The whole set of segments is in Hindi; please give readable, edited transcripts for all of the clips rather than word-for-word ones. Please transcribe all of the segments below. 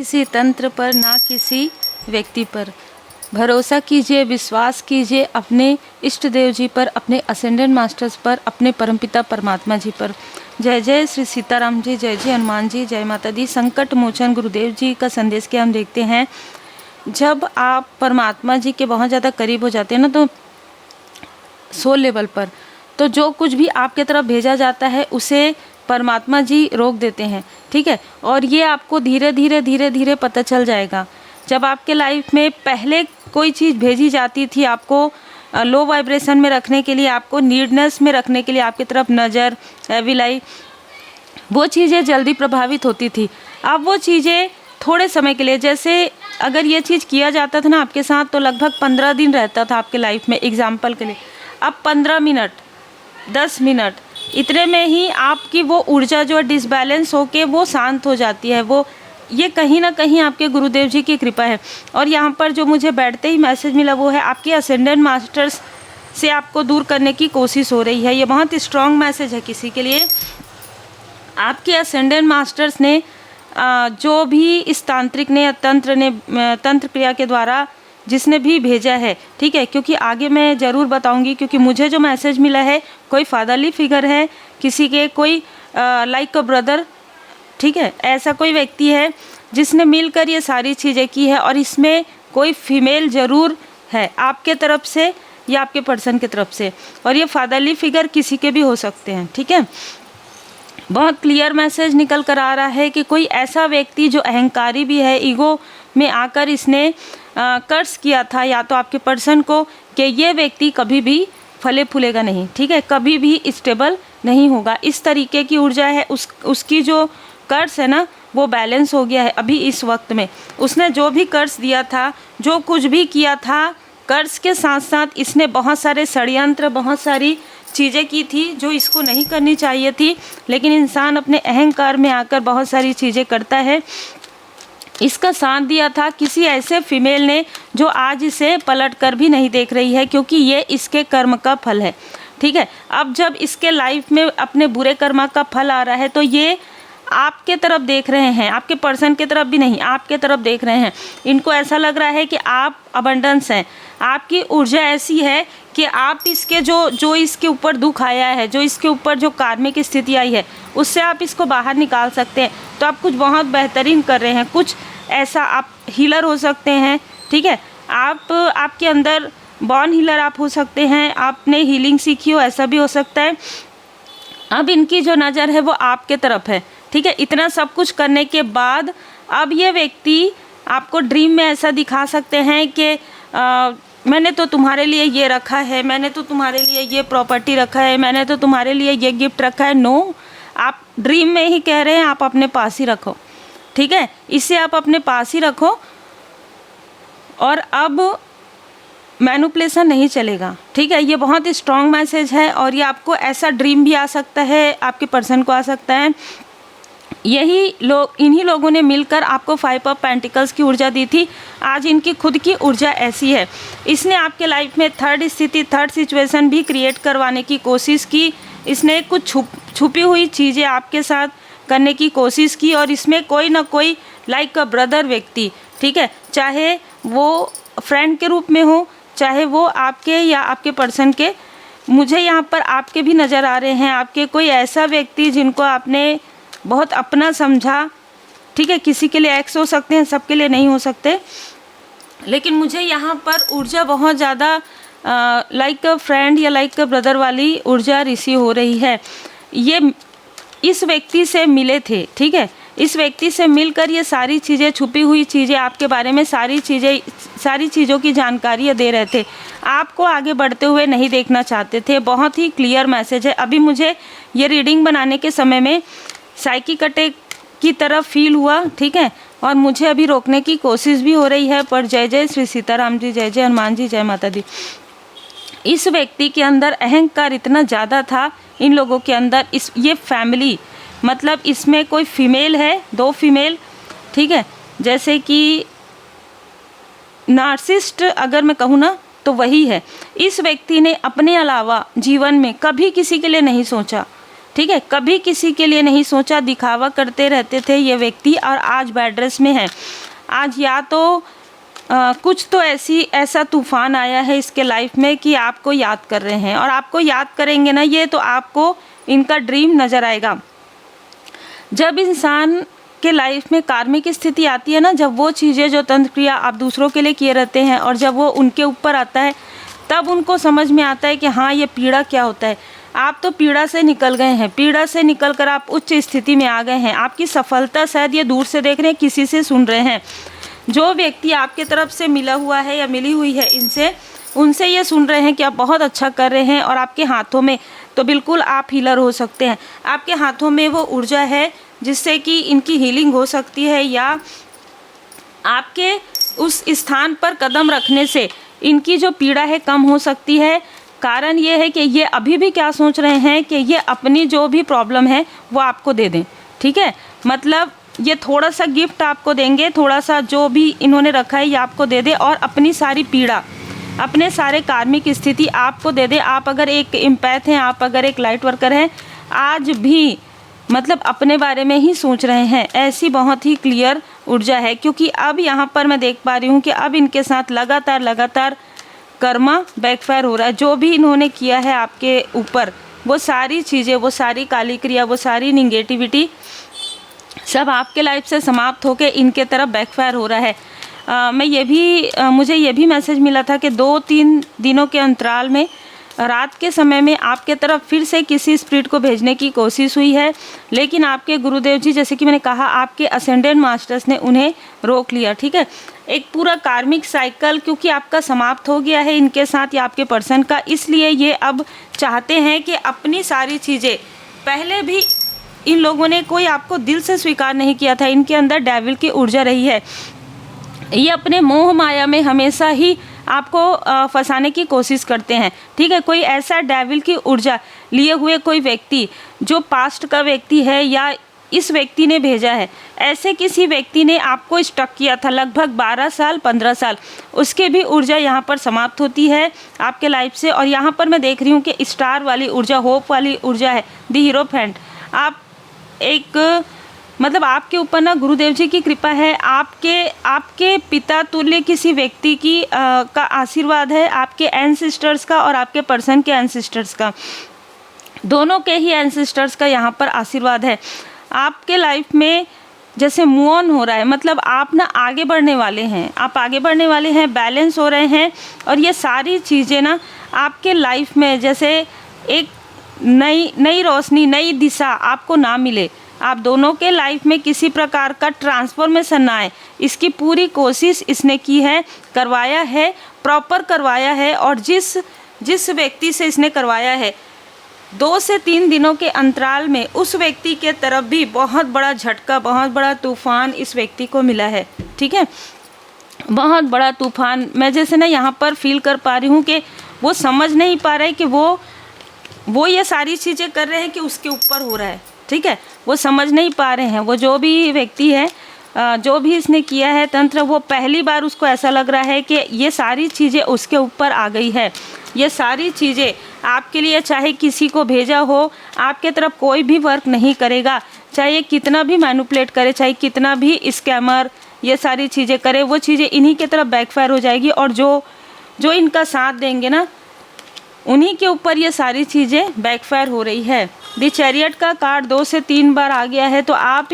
किसी तंत्र पर, ना किसी व्यक्ति पर। भरोसा कीजिए, विश्वास कीजिए अपने इष्ट देव जी पर, अपने असेंडेंट मास्टर्स पर, अपने परमपिता परमात्मा जी पर। जय जय श्री सीताराम जी, जय जय हनुमान जी, जय माता दी। संकट मोचन गुरुदेव जी का संदेश के हम देखते हैं, जब आप परमात्मा जी के बहुत ज़्यादा करीब हो जाते हैं ना, तो सोल लेवल पर, तो जो कुछ भी आपके तरफ भेजा जाता है उसे परमात्मा जी रोक देते हैं। ठीक है, और ये आपको धीरे धीरे धीरे धीरे पता चल जाएगा। जब आपके लाइफ में पहले कोई चीज़ भेजी जाती थी आपको लो वाइब्रेशन में रखने के लिए, आपको नीडनेस में रखने के लिए, आपकी तरफ नज़र, विलाई, वो चीज़ें जल्दी प्रभावित होती थी। अब वो चीज़ें थोड़े समय के लिए, जैसे अगर ये चीज़ किया जाता था ना आपके साथ, तो लगभग 15 दिन रहता था आपके लाइफ में, एग्जाम्पल के लिए। अब 15 मिनट, 10 मिनट, इतने में ही आपकी वो ऊर्जा जो डिसबैलेंस होके वो शांत हो जाती है। वो ये कहीं ना कहीं आपके गुरुदेव जी की कृपा है। और यहाँ पर जो मुझे बैठते ही मैसेज मिला वो है, आपके असेंडेंट मास्टर्स से आपको दूर करने की कोशिश हो रही है। ये बहुत स्ट्रॉन्ग मैसेज है किसी के लिए। आपके असेंडेंट मास्टर्स ने जो भी इस तांत्रिक ने, तंत्र क्रिया के द्वारा जिसने भी भेजा है, ठीक है, क्योंकि आगे मैं ज़रूर बताऊंगी, क्योंकि मुझे जो मैसेज मिला है कोई फादरली फिगर है, किसी के कोई लाइक अ ब्रदर, ठीक है, ऐसा कोई व्यक्ति है जिसने मिलकर ये सारी चीज़ें की है। और इसमें कोई फीमेल ज़रूर है आपके तरफ से या आपके पर्सन की तरफ से, और ये फादरली फिगर किसी के भी हो सकते हैं। ठीक है, बहुत क्लियर मैसेज निकल कर आ रहा है कि कोई ऐसा व्यक्ति जो अहंकारी भी है, ईगो में आकर इसने कर्ज किया था या तो आपके पर्सन को, कि ये व्यक्ति कभी भी फले फूलेगा नहीं, ठीक है, कभी भी स्टेबल नहीं होगा। इस तरीके की ऊर्जा है। उसकी जो कर्ज है ना, वो बैलेंस हो गया है अभी इस वक्त में। उसने जो भी कर्ज दिया था, जो कुछ भी किया था, कर्ज के साथ साथ इसने बहुत सारे षड्यंत्र, बहुत सारी चीज़ें की थी जो इसको नहीं करनी चाहिए थी, लेकिन इंसान अपने अहंकार में आकर बहुत सारी चीज़ें करता है। इसका साथ दिया था किसी ऐसे फीमेल ने जो आज इसे पलट कर भी नहीं देख रही है, क्योंकि ये इसके कर्म का फल है। ठीक है, अब जब इसके लाइफ में अपने बुरे कर्म का फल आ रहा है, तो ये आपके तरफ देख रहे हैं, आपके पर्सन की तरफ भी नहीं, आपके तरफ देख रहे हैं। इनको ऐसा लग रहा है कि आप अबंडेंस हैं, आपकी ऊर्जा ऐसी है कि आप इसके जो इसके ऊपर दुख आया है, जो इसके ऊपर जो कार्मिक स्थिति आई है, उससे आप इसको बाहर निकाल सकते हैं। तो आप कुछ बहुत बेहतरीन कर रहे हैं, कुछ ऐसा, आप हीलर हो सकते हैं। ठीक है, आपके अंदर बॉर्न हीलर आप हो सकते हैं, आपने हीलिंग सीखी हो, ऐसा भी हो सकता है। अब इनकी जो नज़र है वो आपके तरफ है। ठीक है, इतना सब कुछ करने के बाद अब ये व्यक्ति आपको ड्रीम में ऐसा दिखा सकते हैं कि मैंने तो तुम्हारे लिए ये रखा है, मैंने तो तुम्हारे लिए ये प्रॉपर्टी रखा है, मैंने तो तुम्हारे लिए ये गिफ्ट रखा है। नो, आप ड्रीम में ही कह रहे हैं, आप अपने पास ही रखो। ठीक है, इसे आप अपने पास ही रखो, और अब मैनिपुलेशन नहीं चलेगा। ठीक है, ये बहुत स्ट्रॉन्ग मैसेज है। और ये आपको ऐसा ड्रीम भी आ सकता है, आपके पर्सन को आ सकता है। यही लोग, इन्हीं लोगों ने मिलकर आपको 5 ऑफ पेंटिकल्स की ऊर्जा दी थी। आज इनकी खुद की ऊर्जा ऐसी है, इसने आपके लाइफ में थर्ड स्थिति, थर्ड सिचुएशन भी क्रिएट करवाने की कोशिश की। इसने कुछ छुपी हुई चीज़ें आपके साथ करने की कोशिश की, और इसमें कोई ना कोई लाइक अ ब्रदर व्यक्ति, ठीक है, चाहे वो फ्रेंड के रूप में हो, चाहे वो आपके या आपके पर्सन के, मुझे यहाँ पर आपके भी नज़र आ रहे हैं। आपके कोई ऐसा व्यक्ति जिनको आपने बहुत अपना समझा। ठीक है, किसी के लिए एक्स हो सकते हैं, सबके लिए नहीं हो सकते, लेकिन मुझे यहाँ पर ऊर्जा बहुत ज़्यादा लाइक अ फ्रेंड या लाइक अ ब्रदर वाली ऊर्जा रिसीव हो रही है। ये इस व्यक्ति से मिले थे। ठीक है, इस व्यक्ति से मिलकर ये सारी चीज़ें, छुपी हुई चीज़ें आपके बारे में, सारी चीज़ों की जानकारी दे रहे थे। आपको आगे बढ़ते हुए नहीं देखना चाहते थे। बहुत ही क्लियर मैसेज है। अभी मुझे ये रीडिंग बनाने के समय में साइकिक अटैक की तरफ फील हुआ। ठीक है, और मुझे अभी रोकने की कोशिश भी हो रही है, पर जय जय श्री सीताराम जी, जय जय हनुमान जी, जय माता दी। इस व्यक्ति के अंदर अहंकार इतना ज़्यादा था, इन लोगों के अंदर, ये फैमिली, मतलब इसमें कोई फीमेल है, 2 फीमेल, ठीक है, जैसे कि नार्सिसिस्ट अगर मैं कहूँ ना, तो वही है। इस व्यक्ति ने अपने अलावा जीवन में कभी किसी के लिए नहीं सोचा। ठीक है, कभी किसी के लिए नहीं सोचा, दिखावा करते रहते थे ये व्यक्ति और आज बेड रेस्ट में है। आज या तो कुछ तो ऐसा तूफान आया है इसके लाइफ में कि आपको याद कर रहे हैं, और आपको याद करेंगे ना ये, तो आपको इनका ड्रीम नज़र आएगा। जब इंसान के लाइफ में कार्मिक स्थिति आती है ना, जब वो चीज़ें जो तंत्र क्रिया आप दूसरों के लिए किए रहते हैं और जब वो उनके ऊपर आता है, तब उनको समझ में आता है कि हाँ ये पीड़ा क्या होता है। आप तो पीड़ा से निकल गए हैं, पीड़ा से निकल कर आप उच्च स्थिति में आ गए हैं। आपकी सफलता शायद ये दूर से देख रहे हैं, किसी से सुन रहे हैं। जो व्यक्ति आपके तरफ से मिला हुआ है या मिली हुई है उनसे ये सुन रहे हैं कि आप बहुत अच्छा कर रहे हैं, और आपके हाथों में तो बिल्कुल आप हीलर हो सकते हैं। आपके हाथों में वो ऊर्जा है जिससे कि इनकी हीलिंग हो सकती है, या आपके उस स्थान पर कदम रखने से इनकी जो पीड़ा है कम हो सकती है। कारण ये है कि ये अभी भी क्या सोच रहे हैं कि ये अपनी जो भी प्रॉब्लम है वो आपको दे दें। ठीक है, मतलब ये थोड़ा सा गिफ्ट आपको देंगे, थोड़ा सा जो भी इन्होंने रखा है ये आपको दे दे, और अपनी सारी पीड़ा, अपने सारे कार्मिक स्थिति आपको दे दे। आप अगर एक एम्पैथ हैं, आप अगर एक लाइट वर्कर हैं, आज भी मतलब अपने बारे में ही सोच रहे हैं, ऐसी बहुत ही क्लियर ऊर्जा है। क्योंकि अब यहाँ पर मैं देख पा रही हूँ कि अब इनके साथ लगातार कर्मा बैकफायर हो रहा है। जो भी इन्होंने किया है आपके ऊपर, वो सारी चीज़ें, वो सारी काली क्रिया, वो सारी निगेटिविटी सब आपके लाइफ से समाप्त होकर इनके तरफ बैकफायर हो रहा है। मुझे ये भी मैसेज मिला था कि 2-3 दिनों के अंतराल में रात के समय में आपके तरफ फिर से किसी स्पिरिट को भेजने की कोशिश हुई है, लेकिन आपके गुरुदेव जी, जैसे कि मैंने कहा, आपके असेंडेंट मास्टर्स ने उन्हें रोक लिया। ठीक है, एक पूरा कार्मिक साइकिल क्योंकि आपका समाप्त हो गया है इनके साथ या आपके पर्सन का, इसलिए ये अब चाहते हैं कि अपनी सारी चीज़ें, पहले भी इन लोगों ने कोई आपको दिल से स्वीकार नहीं किया था, इनके अंदर डेविल की ऊर्जा रही है। ये अपने मोह माया में हमेशा ही आपको फंसाने की कोशिश करते हैं। ठीक है, कोई ऐसा डेविल की ऊर्जा लिए हुए कोई व्यक्ति जो पास्ट का व्यक्ति है या इस व्यक्ति ने भेजा है, ऐसे किसी व्यक्ति ने आपको स्टक किया था लगभग 12 साल 15 साल, उसके भी ऊर्जा यहाँ पर समाप्त होती है आपके लाइफ से। और यहाँ पर मैं देख रही हूँ कि स्टार वाली ऊर्जा, होप वाली ऊर्जा है, द हीरोफेंट। आप एक मतलब आपके ऊपर ना गुरुदेव जी की कृपा है, आपके पिता तुल्य किसी व्यक्ति की का आशीर्वाद है, आपके एंसेस्टर्स का और आपके पर्सन के एंसेस्टर्स का, दोनों के ही एंसेस्टर्स का यहाँ पर आशीर्वाद है। आपके लाइफ में जैसे मूव ऑन हो रहा है, मतलब आप ना आगे बढ़ने वाले हैं, आप आगे बढ़ने वाले हैं, बैलेंस हो रहे हैं, और ये सारी चीज़ें ना आपके लाइफ में जैसे एक नई रोशनी, नई दिशा आपको ना मिले, आप दोनों के लाइफ में किसी प्रकार का ट्रांसफॉर्मेशन ना आए, इसकी पूरी कोशिश इसने की है, करवाया है, प्रॉपर करवाया है। और जिस व्यक्ति से इसने करवाया है, 2 से 3 दिनों के अंतराल में उस व्यक्ति के तरफ भी बहुत बड़ा झटका, बहुत बड़ा तूफान इस व्यक्ति को मिला है। ठीक है, बहुत बड़ा तूफान। मैं जैसे ना यहाँ पर फील कर पा रही हूँ कि वो समझ नहीं पा रहे कि वो ये सारी चीज़ें कर रहे हैं कि उसके ऊपर हो रहा है। ठीक है, वो समझ नहीं पा रहे हैं। वो जो भी व्यक्ति है, जो भी इसने किया है तंत्र, वो पहली बार उसको ऐसा लग रहा है कि ये सारी चीज़ें उसके ऊपर आ गई है। ये सारी चीज़ें आपके लिए, चाहे किसी को भेजा हो, आपके तरफ कोई भी वर्क नहीं करेगा, चाहे कितना भी मैनिपुलेट करे, चाहे कितना भी स्कैमर ये सारी चीज़ें करे, वो चीज़ें इन्हीं के तरफ बैकफायर हो जाएगी। और जो इनका साथ देंगे ना, उन्हीं के ऊपर ये सारी चीज़ें बैकफायर हो रही है। द चैरियट का कार्ड 2 से 3 बार आ गया है, तो आप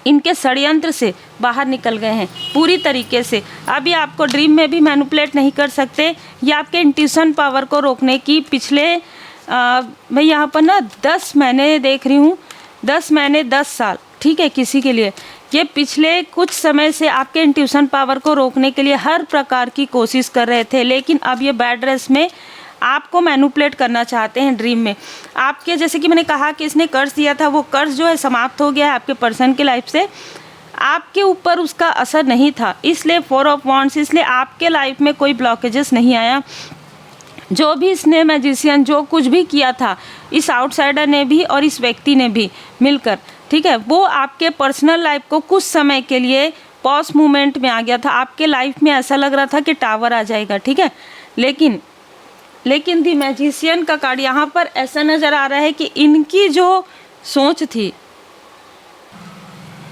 इनके षड्यंत्र से बाहर निकल गए हैं पूरी तरीके से। अभी आपको ड्रीम में भी मैनिपुलेट नहीं कर सकते। ये आपके इंट्यूशन पावर को रोकने की पिछले मैं यहाँ पर ना 10 महीने देख रही हूँ, 10 महीने 10 साल, ठीक है, किसी के लिए ये पिछले कुछ समय से आपके इंट्यूशन पावर को रोकने के लिए हर प्रकार की कोशिश कर रहे थे, लेकिन अब ये बेड रेस्ट में आपको मैनिपुलेट करना चाहते हैं ड्रीम में। आपके, जैसे कि मैंने कहा कि इसने कर्ज दिया था, वो कर्ज जो है समाप्त हो गया है आपके पर्सन की लाइफ से, आपके ऊपर उसका असर नहीं था, इसलिए 4 ऑफ वॉन्ड्स, इसलिए आपके लाइफ में कोई ब्लॉकेजेस नहीं आया। जो भी इसने मैजिशियन जो कुछ भी किया था, इस आउटसाइडर ने भी और इस व्यक्ति ने भी मिलकर, ठीक है, वो आपके पर्सनल लाइफ को कुछ समय के लिए पॉज मूवमेंट में आ गया था। आपके लाइफ में ऐसा लग रहा था कि टावर आ जाएगा, ठीक है, लेकिन लेकिन दी मैजिशियन का कार्ड यहाँ पर ऐसा नज़र आ रहा है कि इनकी जो सोच थी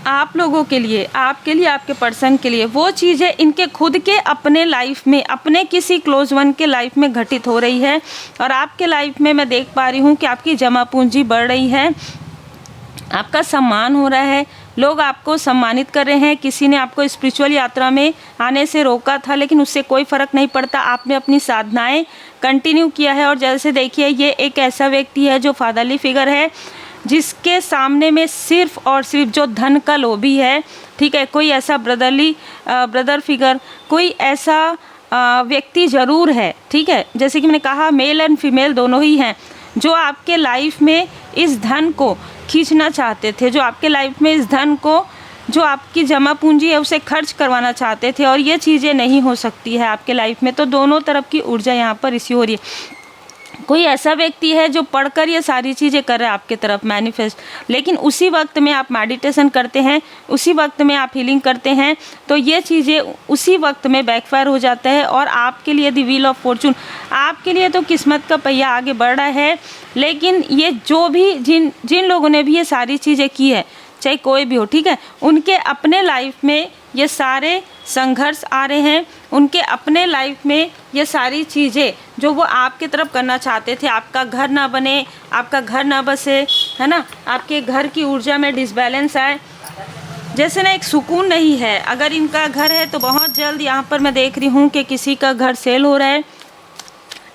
आप लोगों के लिए, आपके पर्सन के लिए, वो चीज़ें इनके खुद के अपने लाइफ में, अपने किसी क्लोज वन के लाइफ में घटित हो रही है। और आपके लाइफ में मैं देख पा रही हूँ कि आपकी जमा पूंजी बढ़ रही है, आपका सम्मान हो रहा है, लोग आपको सम्मानित कर रहे हैं। किसी ने आपको स्पिरिचुअल यात्रा में आने से रोका था, लेकिन उससे कोई फ़र्क नहीं पड़ता, आपने अपनी साधनाएं कंटिन्यू किया है। और जैसे देखिए, ये एक ऐसा व्यक्ति है जो फादरली फिगर है, जिसके सामने में सिर्फ और सिर्फ जो धन का लोभी है, ठीक है, कोई ऐसा ब्रदर फिगर, कोई ऐसा व्यक्ति ज़रूर है, ठीक है, जैसे कि मैंने कहा मेल एंड फीमेल दोनों ही हैं, जो आपके लाइफ में इस धन को खींचना चाहते थे, जो आपके लाइफ में इस धन को, जो आपकी जमा पूंजी है, उसे खर्च करवाना चाहते थे। और ये चीज़ें नहीं हो सकती है आपके लाइफ में। तो दोनों तरफ की ऊर्जा यहाँ पर रिसीव हो रही है। कोई ऐसा व्यक्ति है जो पढ़कर ये सारी चीज़ें कर रहा है आपके तरफ मैनिफेस्ट, लेकिन उसी वक्त में आप मेडिटेशन करते हैं, उसी वक्त में आप हीलिंग करते हैं, तो ये चीज़ें उसी वक्त में बैकफायर हो जाता है। और आपके लिए द व्हील ऑफ फॉर्चून, आपके लिए तो किस्मत का पहिया आगे बढ़ रहा है। लेकिन ये जो भी जिन लोगों ने भी ये सारी चीज़ें की है, चाहे कोई भी हो, ठीक है, उनके अपने लाइफ में ये सारे संघर्ष आ रहे हैं, उनके अपने लाइफ में ये सारी चीज़ें जो वो आपके तरफ करना चाहते थे, आपका घर ना बने, आपका घर ना बसे, है ना, आपके घर की ऊर्जा में डिसबैलेंस आए, जैसे ना एक सुकून नहीं है। अगर इनका घर है तो बहुत जल्द यहाँ पर मैं देख रही हूँ कि किसी का घर सेल हो रहा है,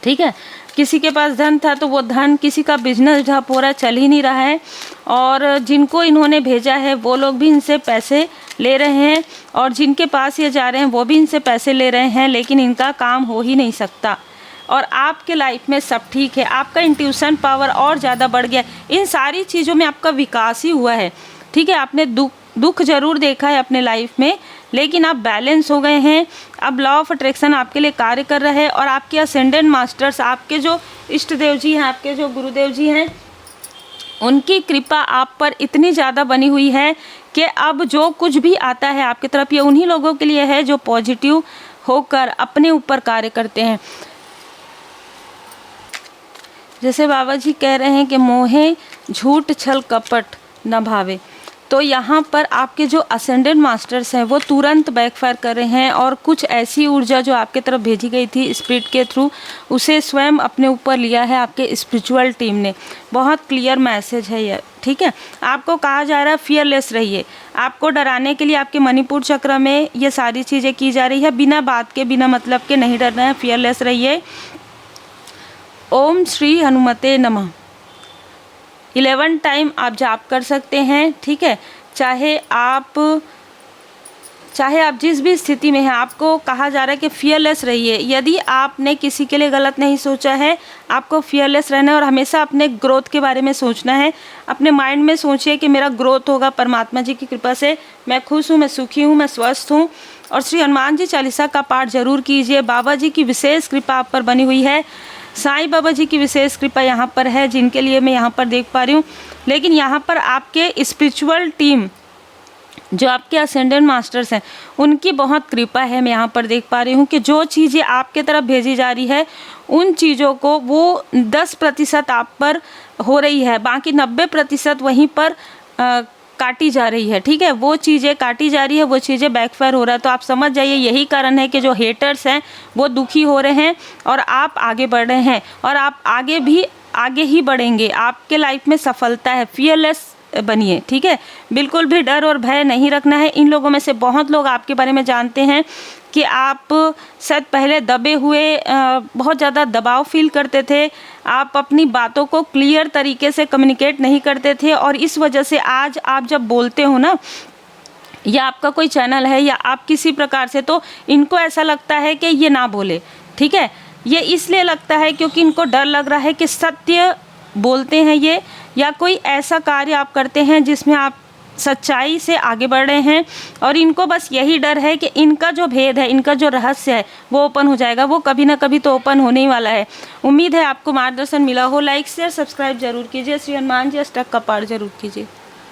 ठीक है, किसी के पास धन था तो वो धन, किसी का बिजनेस ठप हो रहा है, चल ही नहीं रहा है, और जिनको इन्होंने भेजा है वो लोग भी इनसे पैसे ले रहे हैं, और जिनके पास ये जा रहे हैं वो भी इनसे पैसे ले रहे हैं, लेकिन इनका काम हो ही नहीं सकता। और आपके लाइफ में सब ठीक है, आपका इंट्यूशन पावर और ज़्यादा बढ़ गया, इन सारी चीज़ों में आपका विकास ही हुआ है, ठीक है। आपने दुख ज़रूर देखा है अपने लाइफ में, लेकिन आप बैलेंस हो गए हैं। अब लॉ ऑफ अट्रैक्शन आपके लिए कार्य कर रहा है, और आपके असेंडेंट मास्टर्स, आपके जो इष्ट देव जी हैं, आपके जो गुरुदेव जी हैं, उनकी कृपा आप पर इतनी ज़्यादा बनी हुई है कि अब जो कुछ भी आता है आपकी तरफ, ये उन्हीं लोगों के लिए है जो पॉजिटिव होकर अपने ऊपर कार्य करते हैं। जैसे बाबा जी कह रहे हैं कि मोहे झूठ छल कपट न भावे, तो यहाँ पर आपके जो असेंडेंट मास्टर्स हैं वो तुरंत बैकफायर कर रहे हैं, और कुछ ऐसी ऊर्जा जो आपके तरफ भेजी गई थी स्पिरिट के थ्रू, उसे स्वयं अपने ऊपर लिया है आपके स्पिरिचुअल टीम ने। बहुत क्लियर मैसेज है ये, ठीक है। आपको कहा जा रहा है फियरलेस रहिए, आपको डराने के लिए आपके मणिपुर चक्र में ये सारी चीज़ें की जा रही है, बिना बात के, बिना मतलब के नहीं डरना है, फियरलेस रहिए। ओम श्री हनुमते नमः 11 टाइम आप जाप कर सकते हैं, ठीक है। चाहे आप जिस भी स्थिति में हैं, आपको कहा जा रहा है कि फियरलेस रहिए। यदि आपने किसी के लिए गलत नहीं सोचा है, आपको फियरलेस रहना है, और हमेशा अपने ग्रोथ के बारे में सोचना है। अपने माइंड में सोचिए कि मेरा ग्रोथ होगा परमात्मा जी की कृपा से, मैं खुश हूँ, मैं सुखी हूँ, मैं स्वस्थ हूँ। और श्री हनुमान जी चालीसा का पाठ जरूर कीजिए। बाबा जी की विशेष कृपा आप पर बनी हुई है, साईं बाबा जी की विशेष कृपा यहाँ पर है, जिनके लिए मैं यहाँ पर देख पा रही हूँ। लेकिन यहाँ पर आपके स्पिरिचुअल टीम, जो आपके असेंडेंट मास्टर्स हैं, उनकी बहुत कृपा है। मैं यहाँ पर देख पा रही हूँ कि जो चीज़ें आपके तरफ भेजी जा रही है, उन चीज़ों को वो 10% आप पर हो रही है, बाकी 90% वहीं पर काटी जा रही है, ठीक है। वो चीज़ें काटी जा रही है, वो चीज़ें बैकफायर हो रहा है। तो आप समझ जाइए यही कारण है कि जो हेटर्स हैं वो दुखी हो रहे हैं, और आप आगे बढ़ रहे हैं, और आप आगे ही बढ़ेंगे। आपके लाइफ में सफलता है। फियरलेस बनिए, ठीक है। बिल्कुल भी डर और भय नहीं रखना है। इन लोगों में से बहुत लोग आपके बारे में जानते हैं कि आप शायद पहले दबे हुए, बहुत ज़्यादा दबाव फील करते थे, आप अपनी बातों को क्लियर तरीके से कम्युनिकेट नहीं करते थे, और इस वजह से आज आप जब बोलते हो ना, या आपका कोई चैनल है या आप किसी प्रकार से, तो इनको ऐसा लगता है कि ये ना बोले, ठीक है। ये इसलिए लगता है क्योंकि इनको डर लग रहा है कि सत्य बोलते हैं ये, या कोई ऐसा कार्य आप करते हैं जिसमें आप सच्चाई से आगे बढ़ रहे हैं, और इनको बस यही डर है कि इनका जो भेद है, इनका जो रहस्य है वो ओपन हो जाएगा। वो कभी ना कभी तो ओपन होने ही वाला है। उम्मीद है आपको मार्गदर्शन मिला हो। लाइक शेयर सब्सक्राइब जरूर कीजिए। श्री हनुमान जी अष्टक का पाठ जरूर कीजिए।